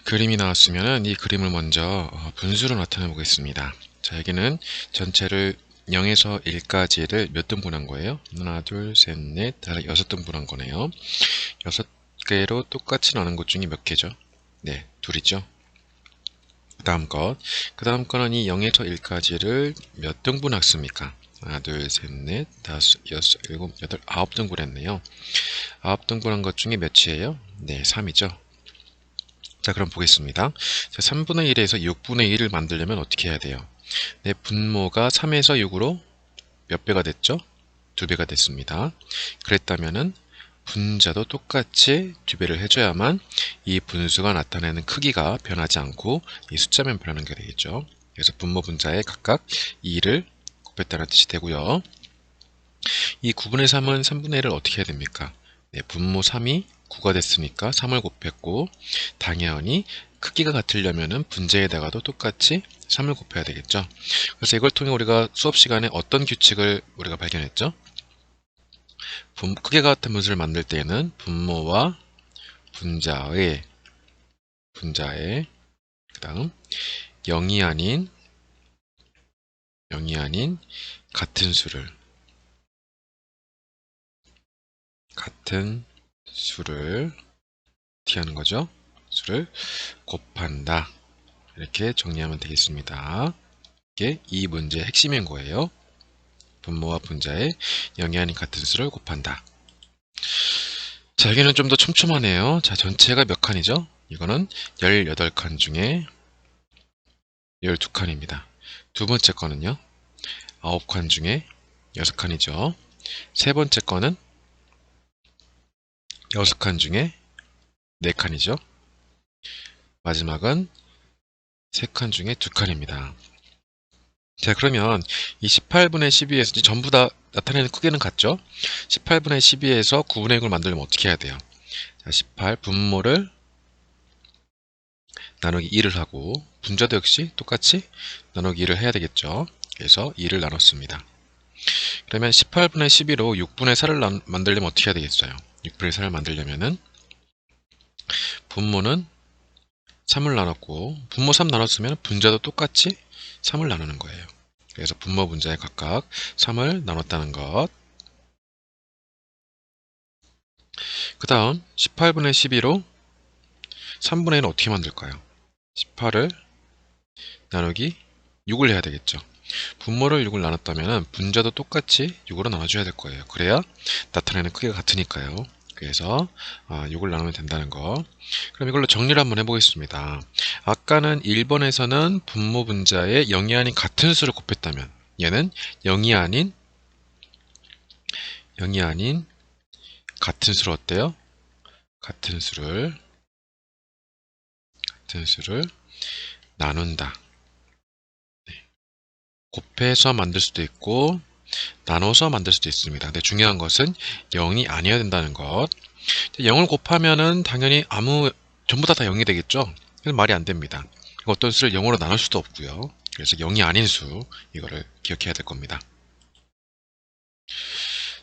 그림이 나왔으면 이 그림을 먼저 분수로 나타내 보겠습니다. 자, 여기는 전체를 0에서 1까지를 몇 등분한 거예요? 하나, 둘, 셋, 넷, 다섯, 6등분한 거네요. 6개로 똑같이 나눈 것 중에 몇 개죠? 네, 둘이죠. 그 다음 것. 그 다음 거는 이 0에서 1까지를 몇 등분했습니까? 하나, 둘, 셋, 넷, 다섯, 여섯, 일곱, 여덟, 9등분 했네요. 9등분한 것 중에 몇이에요? 네, 3이죠. 자, 그럼 보겠습니다. 자, 3분의 1에서 6분의 1을 만들려면 어떻게 해야 돼요? 내 분모가 3에서 6으로 몇 배가 됐죠? 2배가 됐습니다. 그랬다면은 분자도 똑같이 2배를 해줘야만 이 분수가 나타내는 크기가 변하지 않고 이 숫자만 변하는 게 되겠죠. 그래서 분모 분자에 각각 2를 곱했다는 뜻이 되고요. 이 9분의 3은 3분의 1을 어떻게 해야 됩니까? 네, 분모 3이 9가 됐으니까 3을 곱했고, 당연히 크기가 같으려면은 분자에다가도 똑같이 3을 곱해야 되겠죠. 그래서 이걸 통해 우리가 수업 시간에 어떤 규칙을 우리가 발견했죠? 크기가 같은 분수를 만들 때에는 분모와 분자의 그 다음 0이 아닌 같은 수를 어떻게 하는 거죠? 수를 곱한다. 이렇게 정리하면 되겠습니다. 이게 이 문제의 핵심인 거예요. 분모와 분자의 0이 아닌 같은 수를 곱한다. 자, 여기는 좀 더 촘촘하네요. 자, 전체가 몇 칸이죠? 이거는 18칸 중에 12칸입니다. 두 번째 거는요? 9칸 중에 6칸이죠. 세 번째 거는 6칸 중에 4칸이죠. 마지막은 3칸 중에 2칸입니다. 자, 그러면 이 18분의 12에서 전부 다 나타내는 크기는 같죠? 18분의 12에서 9분의 6을 만들려면 어떻게 해야 돼요? 자, 18 분모를 나누기 2를 하고 분자도 역시 똑같이 나누기 2를 해야 되겠죠. 그래서 2를 나눴습니다. 그러면 18분의 12로 6분의 4를 만들려면 어떻게 해야 되겠어요? 6분의 4를 만들려면은 분모는 3을 나눴고 분모 3 나눴으면 분자도 똑같이 3을 나누는 거예요. 그래서 분모 분자에 각각 3을 나눴다는 것. 그 다음 18분의 12로 3분의 1은 어떻게 만들까요? 18을 나누기 6을 해야 되겠죠. 분모를 6을 나눴다면 분자도 똑같이 6으로 나눠줘야 될 거예요. 그래야 나타내는 크기가 같으니까요. 그래서 6을 나누면 된다는 거. 그럼 이걸로 정리를 한번 해보겠습니다. 아까는 1번에서는 분모 분자에 0이 아닌 같은 수를 곱했다면 얘는 0이 아닌 같은 수를 어때요? 같은 수를 나눈다. 곱해서 만들 수도 있고 나눠서 만들 수도 있습니다. 근데 중요한 것은 0이 아니어야 된다는 것. 0을 곱하면은 당연히 전부 다 0이 되겠죠? 그래서 말이 안 됩니다. 어떤 수를 0으로 나눌 수도 없고요. 그래서 0이 아닌 수, 이거를 기억해야 될 겁니다.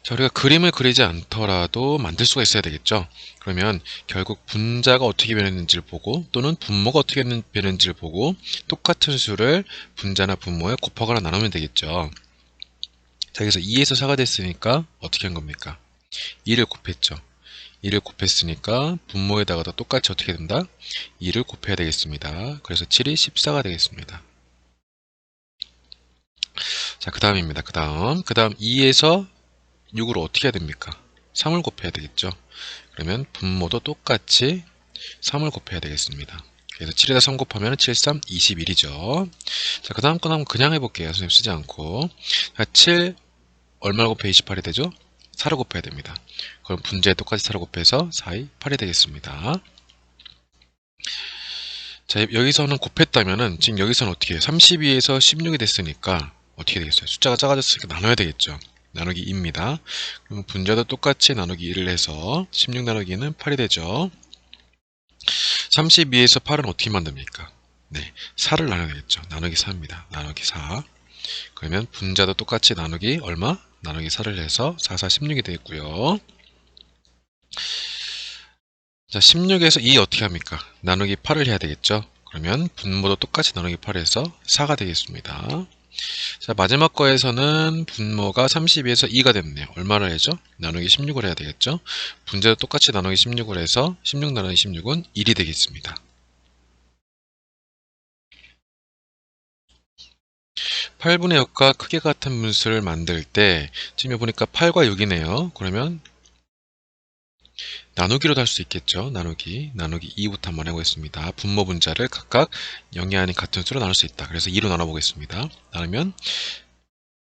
자, 우리가 그림을 그리지 않더라도 만들 수가 있어야 되겠죠? 그러면 결국 분자가 어떻게 변했는지를 보고 또는 분모가 어떻게 변했는지를 보고 똑같은 수를 분자나 분모에 곱하거나 나누면 되겠죠. 자, 여기서 2에서 4가 됐으니까 어떻게 한 겁니까? 2를 곱했죠. 2를 곱했으니까 분모에다가도 똑같이 어떻게 된다? 2를 곱해야 되겠습니다. 그래서 7이 14가 되겠습니다. 자, 그 다음입니다. 그 다음 2에서 6으로 어떻게 해야 됩니까? 3을 곱해야 되겠죠. 그러면 분모도 똑같이 3을 곱해야 되겠습니다. 그래서 7에다 3 곱하면 7, 3, 21이죠. 자, 그 다음 건 한번 그냥 해볼게요. 선생님 쓰지 않고. 자, 7 얼마 곱해 28이 되죠? 4를 곱해야 됩니다. 그럼 분자에 똑같이 4를 곱해서 4, 2, 8이 되겠습니다. 자, 여기서는 곱했다면은 지금 여기서는 어떻게 해요? 32에서 16이 됐으니까 어떻게 되겠어요? 숫자가 작아졌으니까 나눠야 되겠죠. 나누기 2입니다. 그럼 분자도 똑같이 나누기 1을 해서 16 나누기 2는 8이 되죠. 32에서 8은 어떻게 만듭니까? 네, 4를 나눠야 되겠죠. 나누기 4입니다. 나누기 4. 그러면 분자도 똑같이 나누기 얼마? 나누기 4를 해서 4, 4, 16이 되겠고요. 자, 16에서 2 어떻게 합니까? 나누기 8을 해야 되겠죠? 그러면 분모도 똑같이 나누기 8에서 4가 되겠습니다. 자, 마지막 거에서는 분모가 32에서 2가 됐네요. 얼마를 해죠? 나누기 16을 해야 되겠죠? 분제도 똑같이 나누기 16을 해서 16 나누기 16은 1이 되겠습니다. 8분의 6과 크게 같은 분수를 만들 때 지금 보니까 8과 6이네요. 그러면 나누기로도 할 수 있겠죠. 나누기 2부터 한번 해보겠습니다. 분모 분자를 각각 0이 아닌 같은 수로 나눌 수 있다. 그래서 2로 나눠보겠습니다. 나누면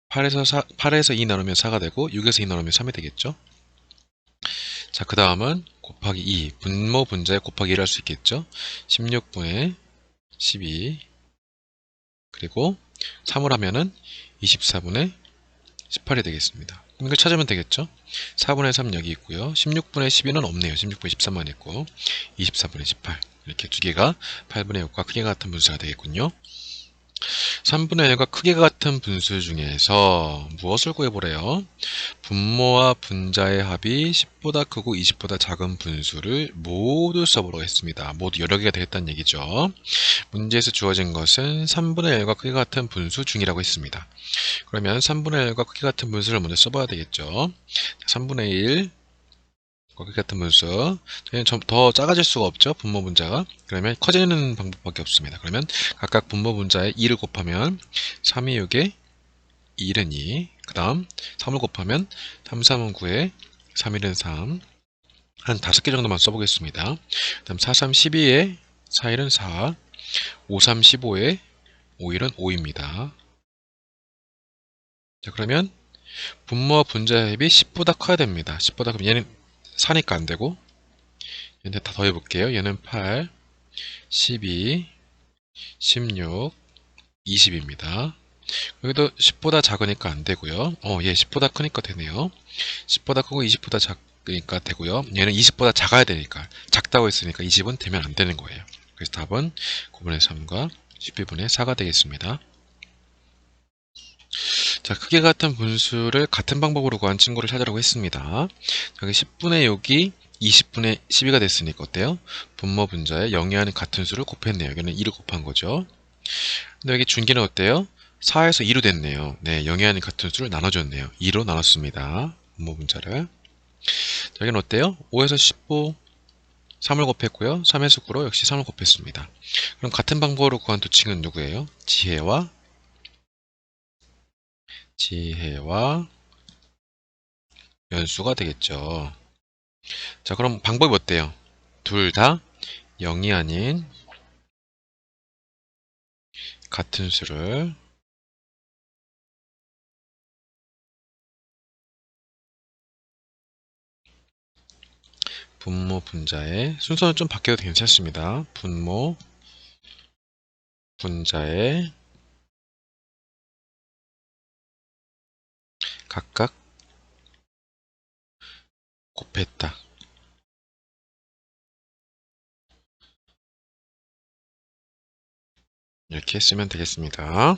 8에서 2 나누면 4가 되고 6에서 2 나누면 3이 되겠죠. 자, 그 다음은 곱하기 2, 분모 분자에 곱하기 1을 할 수 있겠죠. 16분의 12 그리고 3을 하면은 24분의 18이 되겠습니다. 이걸 찾으면 되겠죠. 4분의 3 여기 있고요. 16분의 12는 없네요. 16분의 13만 있고 24분의 18 이렇게 두 개가 8분의 6과 크게 같은 분수가 되겠군요. 3분의 1과 크게 같은 분수 중에서 무엇을 구해보래요? 분모와 분자의 합이 10보다 크고 20보다 작은 분수를 모두 써보라고 했습니다. 모두 여러 개가 되겠다는 얘기죠. 문제에서 주어진 것은 3분의 1과 크게 같은 분수 중이라고 했습니다. 그러면 3분의 1과 크게 같은 분수를 먼저 써봐야 되겠죠. 3분의 1 크게 같은 분수 더 작아질 수가 없죠. 분모 분자가. 그러면 커지는 방법밖에 없습니다. 그러면 각각 분모 분자에 2를 곱하면 3이 6에 2는 2. 그 다음 3을 곱하면 3, 3은 9에 3, 1은 3. 한 5개 정도만 써보겠습니다. 그 다음 4, 3, 12에 4, 1은 4. 5, 3, 15에 5, 1은 5입니다. 자, 그러면 분모와 분자의 합이 10보다 커야 됩니다. 10보다 그럼 얘는 4니까 안 되고 얘는 다 더해볼게요. 얘는 8, 12, 16, 20입니다. 여기도 10보다 작으니까 안 되고요. 얘 10보다 크니까 되네요. 10보다 크고 20보다 작으니까 되고요. 얘는 20보다 작아야 되니까 작다고 했으니까 20은 되면 안 되는 거예요. 그래서 답은 9분의 3과 12분의 4가 되겠습니다. 자, 크게 같은 분수를 같은 방법으로 구한 친구를 찾으라고 했습니다. 여기 10분의 6이 20분의 12가 됐으니까 어때요? 분모 분자에 0이 아닌 같은 수를 곱했네요. 여기는 2를 곱한 거죠. 근데 여기 준기는 어때요? 4에서 2로 됐네요. 네, 0이 아닌 같은 수를 나눠줬네요. 2로 나눴습니다. 분모 분자를. 여기는 어때요? 5에서 15, 3을 곱했고요. 3에서 9로 역시 3을 곱했습니다. 그럼 같은 방법으로 구한 두 층은 누구예요? 지혜와 연수가 되겠죠. 자, 그럼 방법이 어때요? 둘 다 0이 아닌 같은 수를 분모 분자에 순서는 좀 바뀌어도 괜찮습니다. 분모 분자에 각각 곱했다. 이렇게 쓰면 되겠습니다.